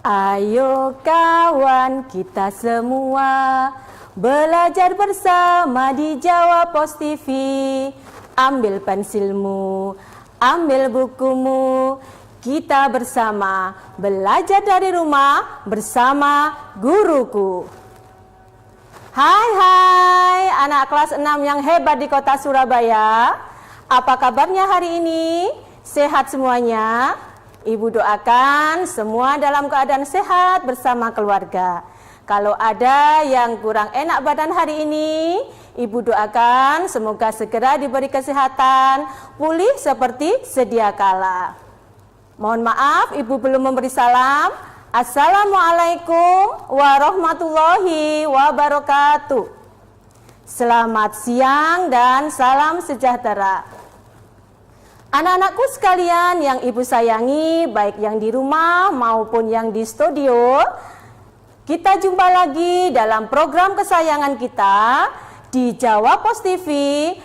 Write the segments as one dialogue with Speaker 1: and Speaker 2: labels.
Speaker 1: Ayo kawan kita semua belajar bersama di Jawa Pos TV. Ambil pensilmu, ambil bukumu, kita bersama belajar dari rumah bersama guruku. Hai anak kelas 6 yang hebat di kota Surabaya. Apa kabarnya hari ini? Sehat semuanya? Ibu doakan semua dalam keadaan sehat bersama keluarga. Kalau ada yang kurang enak badan hari ini, Ibu doakan semoga segera diberi kesehatan, pulih seperti sedia kala. Mohon maaf, Ibu belum memberi salam. Assalamualaikum warahmatullahi wabarakatuh. Selamat siang dan salam sejahtera. Anak-anakku sekalian yang Ibu sayangi, baik yang di rumah maupun yang di studio, kita jumpa lagi dalam program kesayangan kita di Jawa Pos TV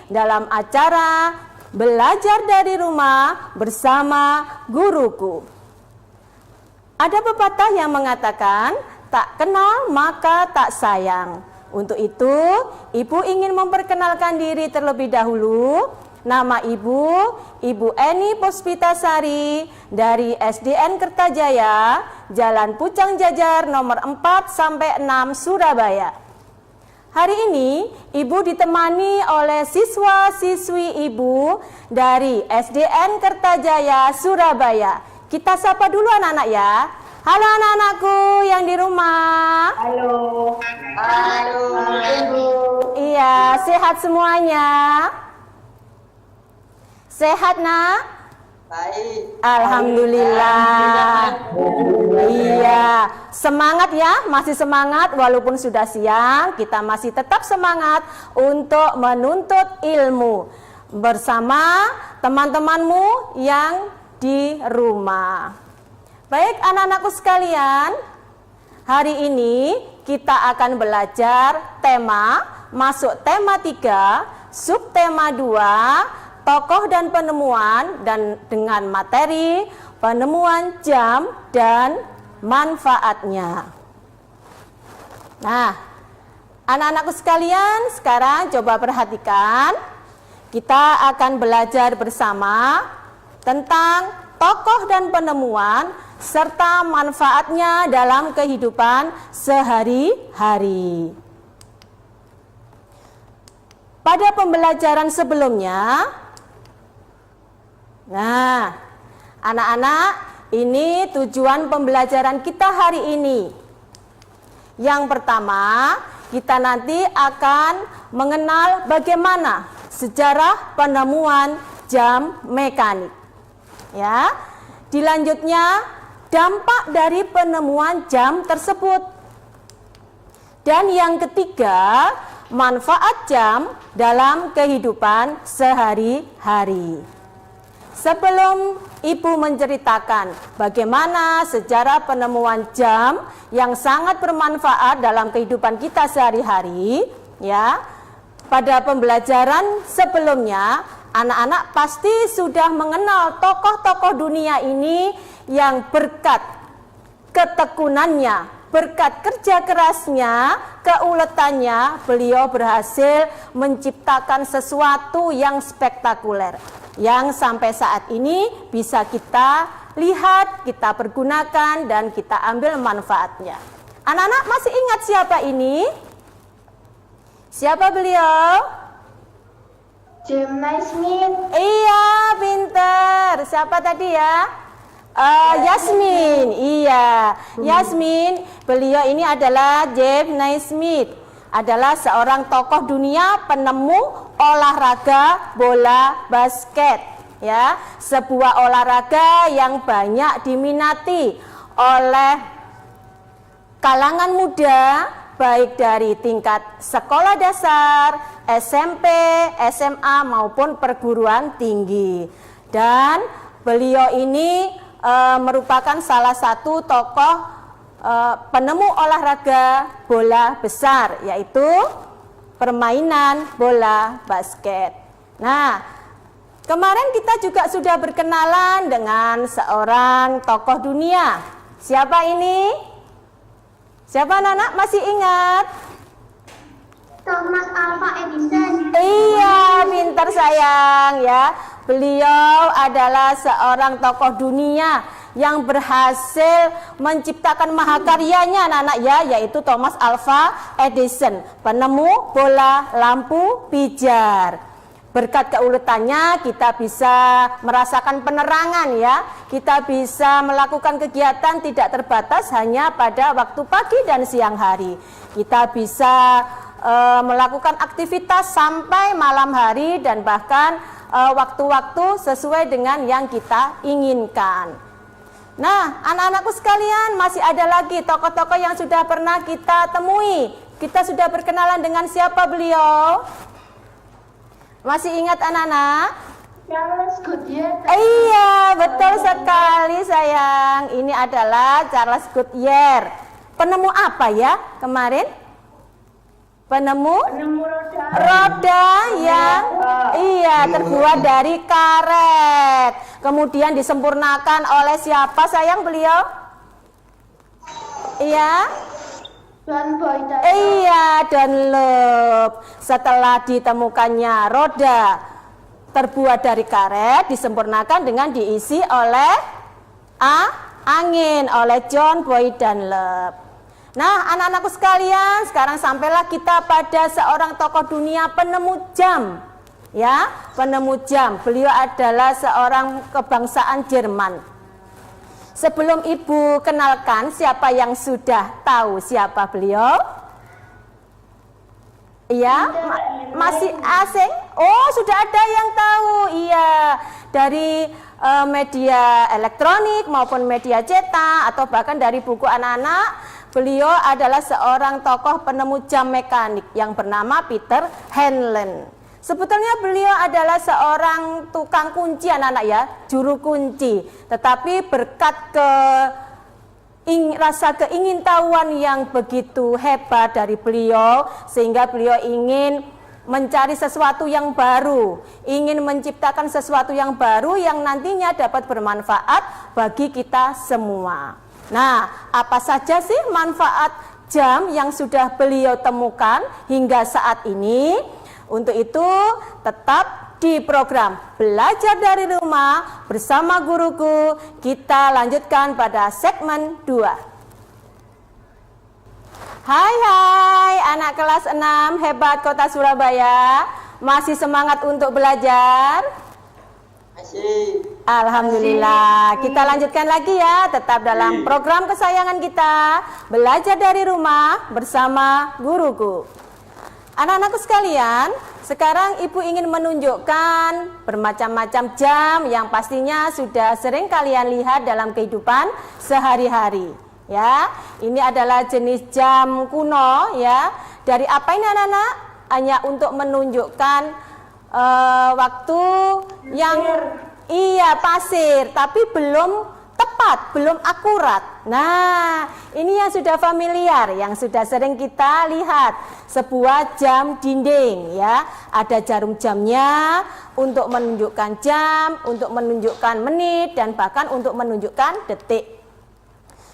Speaker 1: dalam acara Belajar dari Rumah bersama Guruku. Ada pepatah yang mengatakan, tak kenal maka tak sayang. Untuk itu, Ibu ingin memperkenalkan diri terlebih dahulu. Nama Ibu Eni Puspitasari dari SDN Kertajaya, Jalan Pucang Jajar nomor 4-6 Surabaya. Hari ini Ibu ditemani oleh siswa-siswi Ibu dari SDN Kertajaya, Surabaya. Kita sapa dulu anak-anak ya. Halo anak-anakku yang di rumah.
Speaker 2: Halo. Halo.
Speaker 1: Iya, sehat semuanya? Sehat nak?
Speaker 2: Baik.
Speaker 1: Alhamdulillah. Iya, semangat ya, masih semangat walaupun sudah siang, kita masih tetap semangat untuk menuntut ilmu bersama teman-temanmu yang di rumah. Baik anak-anakku sekalian, hari ini kita akan belajar masuk tema 3, subtema 2, tokoh dan penemuan, dan dengan materi penemuan jam dan manfaatnya. Nah, anak-anakku sekalian, sekarang coba perhatikan. Kita akan belajar bersama tentang tokoh dan penemuan serta manfaatnya dalam kehidupan sehari-hari. Pada pembelajaran sebelumnya, nah, anak-anak, ini tujuan pembelajaran kita hari ini. Yang pertama, kita nanti akan mengenal bagaimana sejarah penemuan jam mekanik. Ya, dilanjutnya dampak dari penemuan jam tersebut. Dan yang ketiga, manfaat jam dalam kehidupan sehari-hari. Sebelum Ibu menceritakan bagaimana sejarah penemuan jam yang sangat bermanfaat dalam kehidupan kita sehari-hari, ya. Pada pembelajaran sebelumnya, anak-anak pasti sudah mengenal tokoh-tokoh dunia ini yang berkat ketekunannya, berkat kerja kerasnya, keuletannya, beliau berhasil menciptakan sesuatu yang spektakuler, yang sampai saat ini bisa kita lihat, kita pergunakan, dan kita ambil manfaatnya. Anak-anak masih ingat siapa ini? Siapa beliau?
Speaker 2: James Naismith.
Speaker 1: Iya, pinter. Siapa tadi ya? Yasmin. Iya, Yasmin. Beliau ini adalah James Naismith, adalah seorang tokoh dunia penemu olahraga bola basket. Ya, sebuah olahraga yang banyak diminati oleh kalangan muda, baik dari tingkat sekolah dasar, SMP, SMA maupun perguruan tinggi. Dan beliau ini merupakan salah satu tokoh penemu olahraga bola besar, yaitu permainan bola basket. Nah, kemarin kita juga sudah berkenalan dengan seorang tokoh dunia, Siapa ini? Siapa anak-anak masih ingat?
Speaker 2: Thomas Alva Edison.
Speaker 1: Iya, pintar sayang ya. Beliau adalah seorang tokoh dunia yang berhasil menciptakan mahakaryanya anak-anak ya, yaitu Thomas Alva Edison, penemu bola lampu pijar. Berkat keuletannya kita bisa merasakan penerangan ya. Kita bisa melakukan kegiatan tidak terbatas hanya pada waktu pagi dan siang hari. Kita bisa melakukan aktivitas sampai malam hari dan bahkan waktu-waktu sesuai dengan yang kita inginkan. Nah, anak-anakku sekalian, masih ada lagi tokoh-tokoh yang sudah pernah kita temui. Kita sudah berkenalan dengan siapa beliau? Masih ingat anak-anak?
Speaker 2: Charles Goodyear.
Speaker 1: Iya, betul sekali sayang. Ini adalah Charles Goodyear. Penemu apa ya kemarin? Penemu roda yang terbuat dari karet. Kemudian disempurnakan oleh siapa sayang beliau? Iya. Iya, Dunlop. Setelah ditemukannya roda terbuat dari karet, disempurnakan dengan diisi oleh angin oleh John Boyd Dunlop. Nah, anak-anakku sekalian, sekarang sampailah kita pada seorang tokoh dunia penemu jam. Ya, penemu jam. Beliau adalah seorang kebangsaan Jerman. Sebelum Ibu kenalkan, siapa yang sudah tahu siapa beliau? Iya, masih asing? Oh, sudah ada yang tahu. Iya, dari media elektronik maupun media cetak atau bahkan dari buku anak-anak, beliau adalah seorang tokoh penemu jam mekanik yang bernama Peter Henlen. Sebetulnya beliau adalah seorang tukang kunci anak-anak ya, juru kunci. Tetapi berkat rasa keingintahuan yang begitu hebat dari beliau, sehingga beliau ingin mencari sesuatu yang baru, ingin menciptakan sesuatu yang baru yang nantinya dapat bermanfaat bagi kita semua. Nah, apa saja sih manfaat jam yang sudah beliau temukan hingga saat ini? Untuk itu, tetap di program Belajar dari Rumah bersama guruku, kita lanjutkan pada segmen 2. Hai anak kelas 6 hebat Kota Surabaya, masih semangat untuk belajar?
Speaker 2: Masih.
Speaker 1: Alhamdulillah, kita lanjutkan lagi ya, tetap dalam program kesayangan kita Belajar dari Rumah bersama guruku. Anak-anakku sekalian, sekarang Ibu ingin menunjukkan bermacam-macam jam yang pastinya sudah sering kalian lihat dalam kehidupan sehari-hari. Ya, ini adalah jenis jam kuno ya. Dari apa ini anak-anak? Hanya untuk menunjukkan waktu yang pasir, tapi belum tepat, belum akurat. Nah, ini yang sudah familiar, yang sudah sering kita lihat, sebuah jam dinding ya. Ada jarum jamnya untuk menunjukkan jam, untuk menunjukkan menit dan bahkan untuk menunjukkan detik.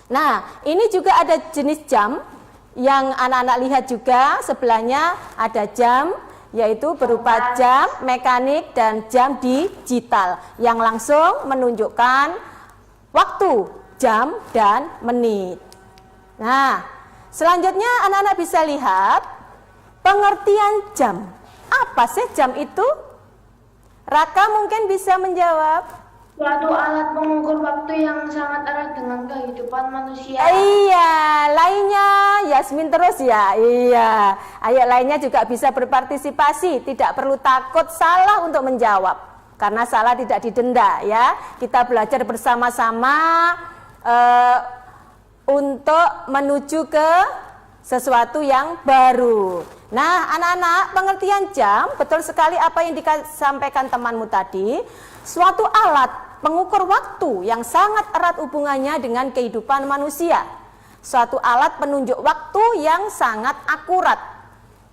Speaker 1: Nah, ini juga ada jenis jam yang anak-anak lihat juga, sebelahnya ada jam yaitu berupa jam mekanik dan jam digital yang langsung menunjukkan waktu, jam, dan menit. Nah, selanjutnya anak-anak bisa lihat pengertian jam. Apa sih jam itu? Raka mungkin bisa menjawab.
Speaker 2: Suatu alat pengukur waktu yang sangat erat dengan kehidupan manusia.
Speaker 1: Iya, lainnya Yasmin terus ya. Iya, ayo lainnya juga bisa berpartisipasi. Tidak perlu takut salah untuk menjawab. Karena salah tidak didenda ya. Kita belajar bersama-sama untuk menuju ke sesuatu yang baru. Nah, anak-anak, pengertian jam, betul sekali apa yang disampaikan temanmu tadi. Suatu alat pengukur waktu yang sangat erat hubungannya dengan kehidupan manusia. Suatu alat penunjuk waktu yang sangat akurat.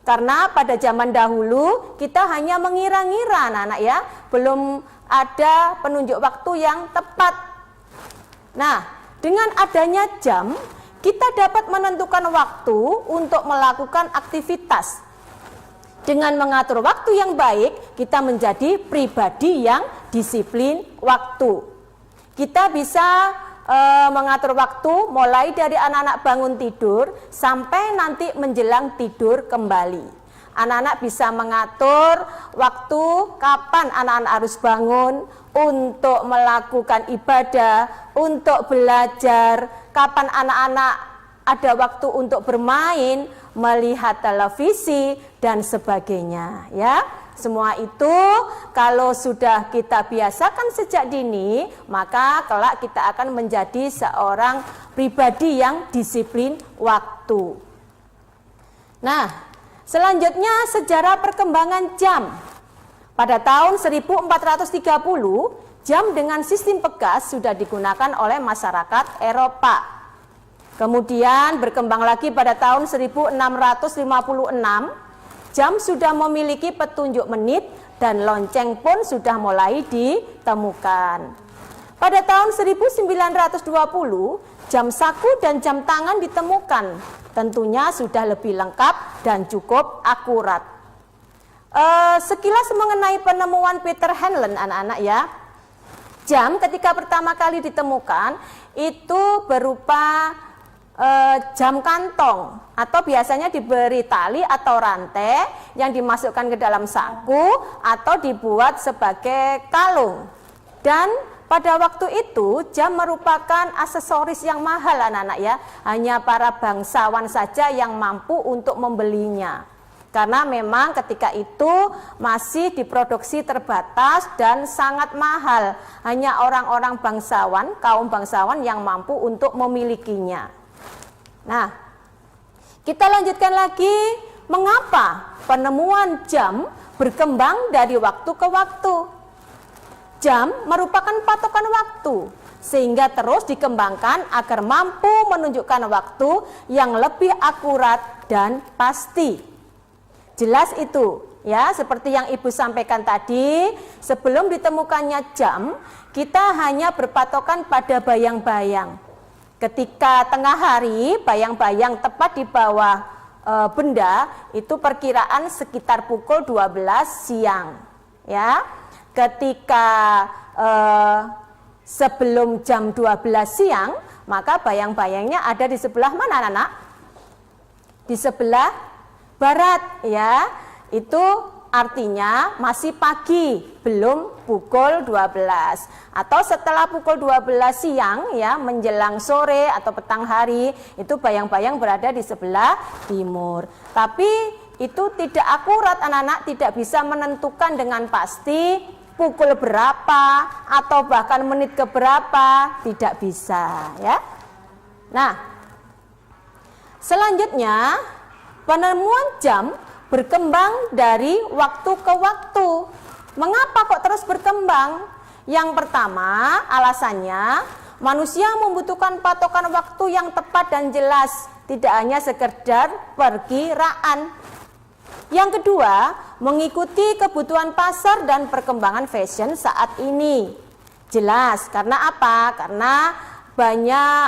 Speaker 1: Karena pada zaman dahulu kita hanya mengira-ngira anak-anak ya, belum ada penunjuk waktu yang tepat. Nah, Dengan adanya jam, kita dapat menentukan waktu untuk melakukan aktivitas. Dengan mengatur waktu yang baik, kita menjadi pribadi yang disiplin waktu. Kita bisa mengatur waktu mulai dari anak-anak bangun tidur sampai nanti menjelang tidur kembali. Anak-anak bisa mengatur waktu kapan anak-anak harus bangun untuk melakukan ibadah, untuk belajar, kapan anak-anak ada waktu untuk bermain, melihat televisi dan sebagainya, ya. Semua itu kalau sudah kita biasakan sejak dini, maka kelak kita akan menjadi seorang pribadi yang disiplin waktu. Nah, selanjutnya sejarah perkembangan jam. Pada tahun 1430, jam dengan sistem pegas sudah digunakan oleh masyarakat Eropa. Kemudian berkembang lagi pada tahun 1656, jam sudah memiliki petunjuk menit dan lonceng pun sudah mulai ditemukan. Pada tahun 1920, jam saku dan jam tangan ditemukan. Tentunya sudah lebih lengkap dan cukup akurat. Sekilas mengenai penemuan Peter Henlen, anak-anak ya. Jam ketika pertama kali ditemukan itu berupa jam kantong atau biasanya diberi tali atau rantai yang dimasukkan ke dalam saku atau dibuat sebagai kalung. Dan pada waktu itu jam merupakan aksesoris yang mahal, anak-anak ya. Hanya para bangsawan saja yang mampu untuk membelinya. Karena memang ketika itu masih diproduksi terbatas dan sangat mahal. Hanya orang-orang bangsawan, kaum bangsawan yang mampu untuk memilikinya. Nah, kita lanjutkan lagi, mengapa penemuan jam berkembang dari waktu ke waktu. Jam merupakan patokan waktu, sehingga terus dikembangkan agar mampu menunjukkan waktu yang lebih akurat dan pasti. Jelas itu, ya, seperti yang Ibu sampaikan tadi, sebelum ditemukannya jam, kita hanya berpatokan pada bayang-bayang. Ketika tengah hari, bayang-bayang tepat di bawah benda itu perkiraan sekitar pukul 12 siang. Ya, ketika sebelum jam 12 siang, maka bayang-bayangnya ada di sebelah mana, anak-anak? Di sebelah barat, ya. Itu artinya masih pagi, belum pukul 12. Atau setelah pukul 12 siang, ya, menjelang sore atau petang hari, itu bayang-bayang berada di sebelah timur. Tapi itu tidak akurat, anak-anak, tidak bisa menentukan dengan pasti pukul berapa atau bahkan menit ke berapa, tidak bisa, ya. Nah, selanjutnya penemuan jam berkembang dari waktu ke waktu. Mengapa kok terus berkembang? Yang pertama, alasannya manusia membutuhkan patokan waktu yang tepat dan jelas, tidak hanya sekedar perkiraan. Yang kedua, mengikuti kebutuhan pasar dan perkembangan fashion saat ini. Jelas, karena apa? Karena banyak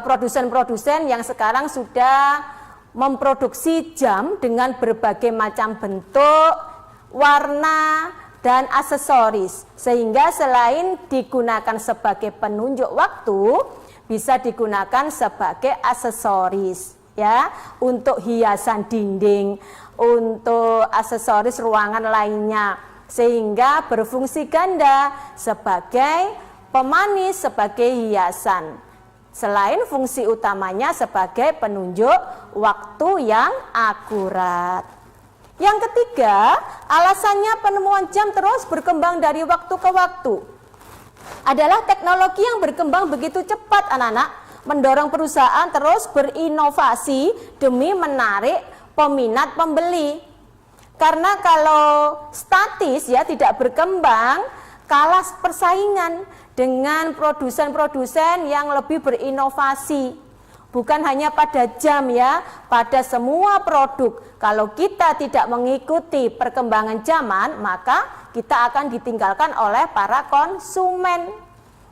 Speaker 1: produsen-produsen yang sekarang sudah memproduksi jam dengan berbagai macam bentuk, warna, dan aksesoris, sehingga selain digunakan sebagai penunjuk waktu, bisa digunakan sebagai aksesoris, ya, untuk hiasan dinding, untuk aksesoris ruangan lainnya, sehingga berfungsi ganda sebagai pemanis, sebagai hiasan. Selain fungsi utamanya sebagai penunjuk waktu yang akurat. Yang ketiga, alasannya penemuan jam terus berkembang dari waktu ke waktu adalah teknologi yang berkembang begitu cepat, anak-anak, mendorong perusahaan terus berinovasi demi menarik peminat pembeli. Karena kalau statis, ya, tidak berkembang, kalah persaingan dengan produsen-produsen yang lebih berinovasi. Bukan hanya pada jam, ya, pada semua produk. Kalau kita tidak mengikuti perkembangan zaman, maka kita akan ditinggalkan oleh para konsumen.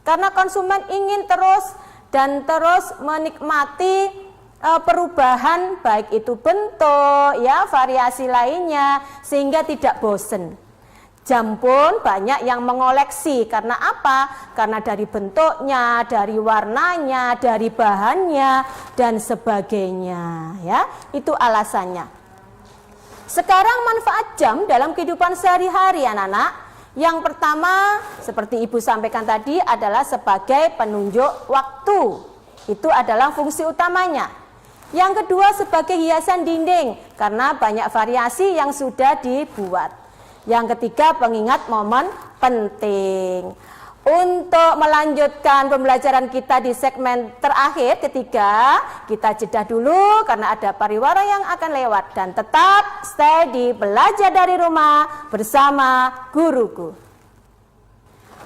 Speaker 1: Karena konsumen ingin terus dan terus menikmati perubahan baik itu bentuk ya, variasi lainnya sehingga tidak bosen. Jam pun banyak yang mengoleksi, karena apa? Karena dari bentuknya, dari warnanya, dari bahannya dan sebagainya ya. Itu alasannya. Sekarang manfaat jam dalam kehidupan sehari-hari anak-anak. Yang pertama seperti Ibu sampaikan tadi adalah sebagai penunjuk waktu. Itu adalah fungsi utamanya. Yang kedua sebagai hiasan dinding karena banyak variasi yang sudah dibuat. Yang ketiga pengingat momen penting. Untuk melanjutkan pembelajaran kita di segmen terakhir ketiga, kita jeda dulu karena ada pariwara yang akan lewat, dan tetap stay di Belajar dari Rumah bersama guruku.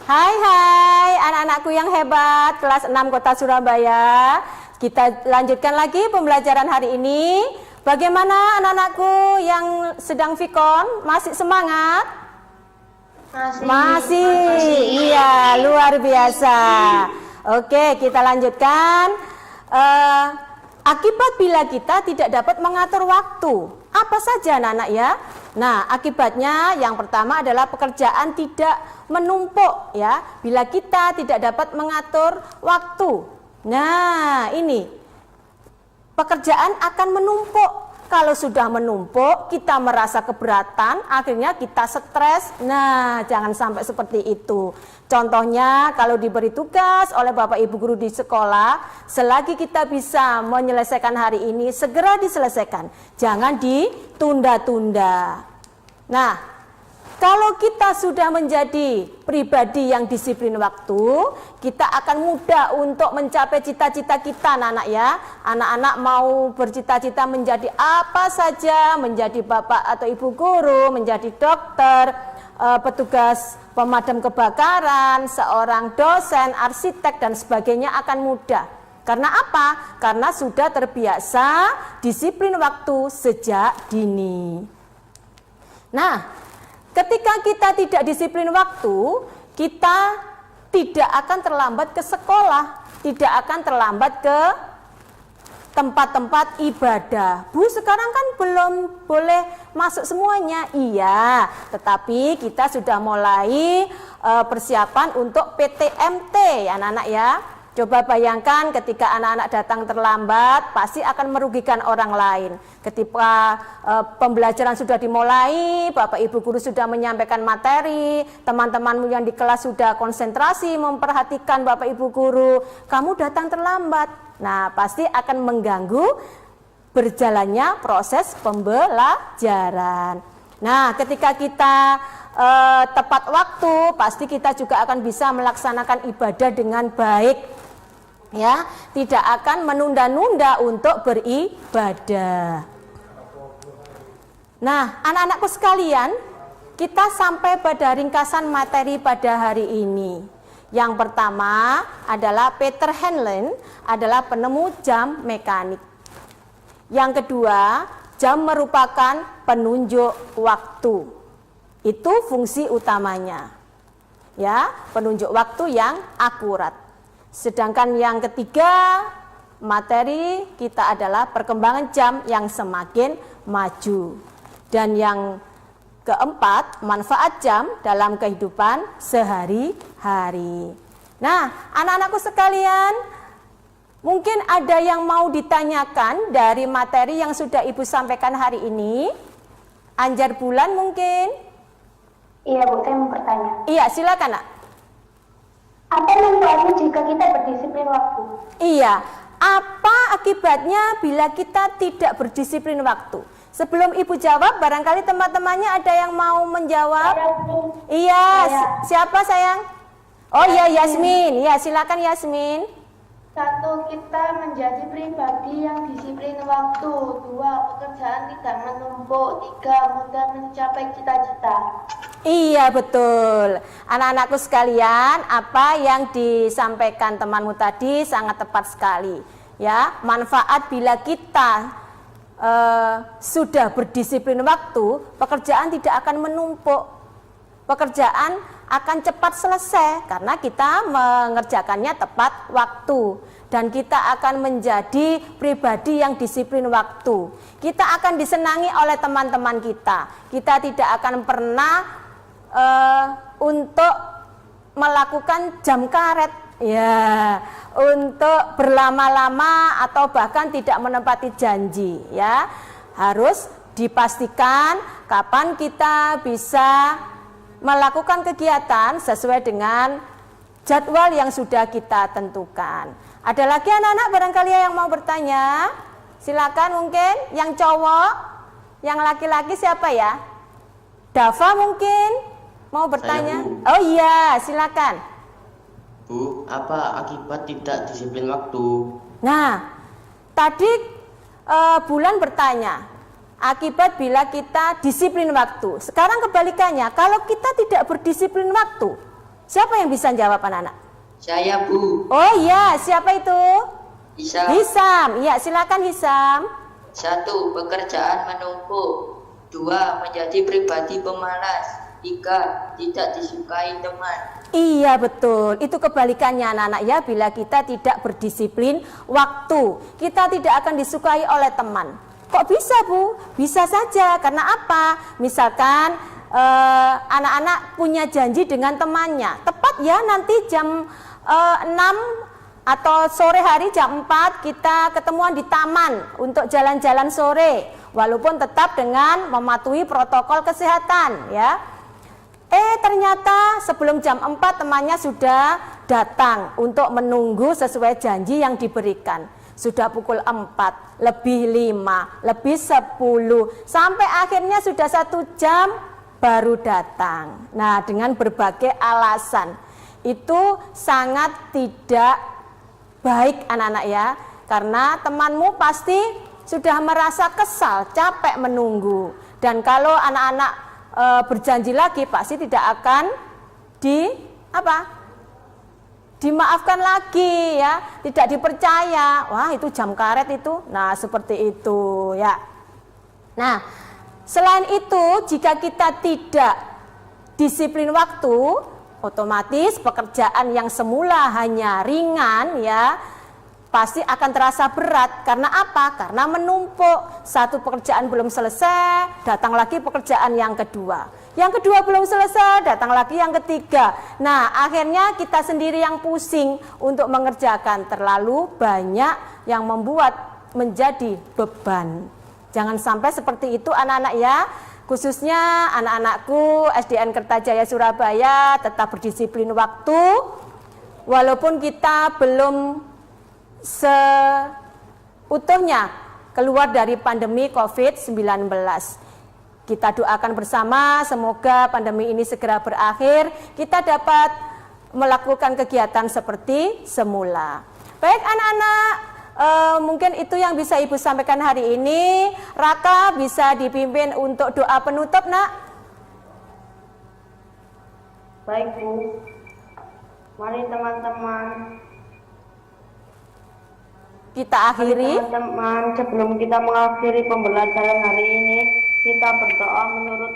Speaker 1: Hai anak-anakku yang hebat kelas 6 Kota Surabaya. Kita lanjutkan lagi pembelajaran hari ini. Bagaimana anak-anakku yang sedang vikon? Masih semangat? Masih. Iya, luar biasa. Oke, kita lanjutkan. Akibat bila kita tidak dapat mengatur waktu, apa saja anak-anak ya? Nah, akibatnya yang pertama adalah pekerjaan tidak menumpuk ya. Bila kita tidak dapat mengatur waktu. Nah, ini pekerjaan akan menumpuk. Kalau sudah menumpuk, kita merasa keberatan, akhirnya kita stres. Nah, jangan sampai seperti itu. Contohnya, kalau diberi tugas oleh Bapak Ibu guru di sekolah, selagi kita bisa menyelesaikan hari ini, segera diselesaikan. Jangan ditunda-tunda. Nah, kalau kita sudah menjadi pribadi yang disiplin waktu, kita akan mudah untuk mencapai cita-cita kita anak-anak ya. Anak-anak mau bercita-cita menjadi apa saja, menjadi bapak atau ibu guru, menjadi dokter, petugas pemadam kebakaran, seorang dosen, arsitek dan sebagainya akan mudah. Karena apa? Karena sudah terbiasa disiplin waktu sejak dini. Nah, ketika kita tidak disiplin waktu, kita tidak akan terlambat ke sekolah, tidak akan terlambat ke tempat-tempat ibadah. Bu, sekarang kan belum boleh masuk semuanya. Iya, tetapi kita sudah mulai persiapan untuk PTMT ya anak-anak ya. Coba bayangkan ketika anak-anak datang terlambat, pasti akan merugikan orang lain. Ketika pembelajaran sudah dimulai, Bapak Ibu guru sudah menyampaikan materi, teman-temanmu yang di kelas sudah konsentrasi memperhatikan Bapak Ibu guru, kamu datang terlambat. Nah, pasti akan mengganggu berjalannya proses pembelajaran. Nah, ketika kita tepat waktu, pasti kita juga akan bisa melaksanakan ibadah dengan baik. Ya, tidak akan menunda-nunda untuk beribadah. Nah, anak-anakku sekalian, kita sampai pada ringkasan materi pada hari ini. Yang pertama adalah Peter Henlen adalah penemu jam mekanik. Yang kedua, jam merupakan penunjuk waktu. Itu fungsi utamanya. Ya, penunjuk waktu yang akurat. Sedangkan yang ketiga, materi kita adalah perkembangan jam yang semakin maju. Dan yang keempat, manfaat jam dalam kehidupan sehari-hari. Nah, anak-anakku sekalian, mungkin ada yang mau ditanyakan dari materi yang sudah Ibu sampaikan hari ini. Anjar Bulan mungkin?
Speaker 2: Iya Bu, saya mau bertanya.
Speaker 1: Iya, silakan Nak.
Speaker 2: Apa manfaatnya jika kita berdisiplin waktu?
Speaker 1: Iya, apa akibatnya bila kita tidak berdisiplin waktu? Sebelum Ibu jawab, barangkali teman-temannya ada yang mau menjawab. Iya, siapa sayang? Oh iya, Yasmin. Ya, silakan Yasmin.
Speaker 2: 1. Kita menjadi pribadi yang disiplin waktu. 2. Pekerjaan tidak menumpuk. 3. Mudah mencapai cita-cita.
Speaker 1: Iya, betul. Anak-anakku sekalian, apa yang disampaikan temanmu tadi sangat tepat sekali. Ya, manfaat bila kita sudah berdisiplin waktu, pekerjaan tidak akan menumpuk. Pekerjaan akan cepat selesai karena kita mengerjakannya tepat waktu. Dan kita akan menjadi pribadi yang disiplin waktu. Kita akan disenangi oleh teman-teman kita. Kita tidak akan pernah untuk melakukan jam karet, ya, untuk berlama-lama atau bahkan tidak menepati janji, ya. Harus dipastikan kapan kita bisa melakukan kegiatan sesuai dengan jadwal yang sudah kita tentukan. Ada lagi anak-anak barangkali yang mau bertanya? Silakan mungkin yang cowok, yang laki-laki siapa ya? Dava mungkin mau bertanya?
Speaker 3: Saya, Bu.
Speaker 1: Oh iya, silakan.
Speaker 3: Bu, apa akibat tidak disiplin waktu?
Speaker 1: Nah, tadi Bulan bertanya, akibat bila kita disiplin waktu. Sekarang kebalikannya, kalau kita tidak berdisiplin waktu, siapa yang bisa jawab anak-anak?
Speaker 3: Saya, Bu.
Speaker 1: Oh iya, siapa itu?
Speaker 3: Bisa.
Speaker 1: Hisam. Iya, silakan Hisam.
Speaker 3: 1. Pekerjaan menumpuk. 2. Menjadi pribadi pemalas. 3. Tidak disukai teman.
Speaker 1: Iya betul, itu kebalikannya anak-anak ya. Bila kita tidak berdisiplin waktu, kita tidak akan disukai oleh teman. Kok bisa Bu? Bisa saja, karena apa? Misalkan anak-anak punya janji dengan temannya, tepat ya nanti jam 6 atau sore hari jam 4 kita ketemuan di taman untuk jalan-jalan sore, walaupun tetap dengan mematuhi protokol kesehatan ya. Ternyata sebelum jam 4 temannya sudah datang untuk menunggu sesuai janji yang diberikan. Sudah pukul 4, lebih 5, lebih 10, sampai akhirnya sudah 1 jam baru datang. Nah, dengan berbagai alasan. Itu sangat tidak baik anak-anak ya. Karena temanmu pasti sudah merasa kesal, capek menunggu. Dan kalau anak-anak berjanji lagi pasti tidak akan dimaafkan lagi ya, tidak dipercaya. Wah, itu jam karet itu. Nah, seperti itu ya. Nah, selain itu jika kita tidak disiplin waktu, otomatis pekerjaan yang semula hanya ringan ya pasti akan terasa berat. Karena apa? Karena menumpuk. Satu pekerjaan belum selesai, datang lagi pekerjaan yang kedua. Yang kedua belum selesai, datang lagi yang ketiga. Nah, akhirnya kita sendiri yang pusing untuk mengerjakan. Terlalu banyak yang membuat menjadi beban. Jangan sampai seperti itu anak-anak ya. Khususnya anak-anakku SDN Kertajaya Surabaya, tetap berdisiplin waktu. Walaupun kita belum seutuhnya keluar dari pandemi COVID-19. Kita doakan bersama semoga pandemi ini segera berakhir, kita dapat melakukan kegiatan seperti semula. Baik anak-anak, mungkin itu yang bisa Ibu sampaikan hari ini. Raka bisa dipimpin untuk doa penutup, Nak.
Speaker 2: Baik Bu, mari teman-teman.
Speaker 1: Kita akhiri.
Speaker 2: Teman-teman, sebelum kita mengakhiri pembelajaran hari ini, kita berdoa menurut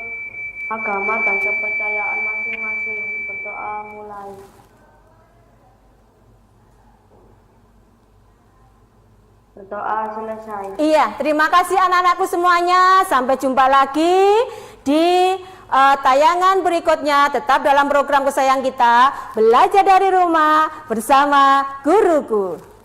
Speaker 2: agama dan kepercayaan masing-masing. Berdoa mulai. Berdoa selesai.
Speaker 1: Iya, terima kasih anak-anakku semuanya. Sampai jumpa lagi di tayangan berikutnya. Tetap dalam program kesayangan kita, belajar dari rumah bersama guruku.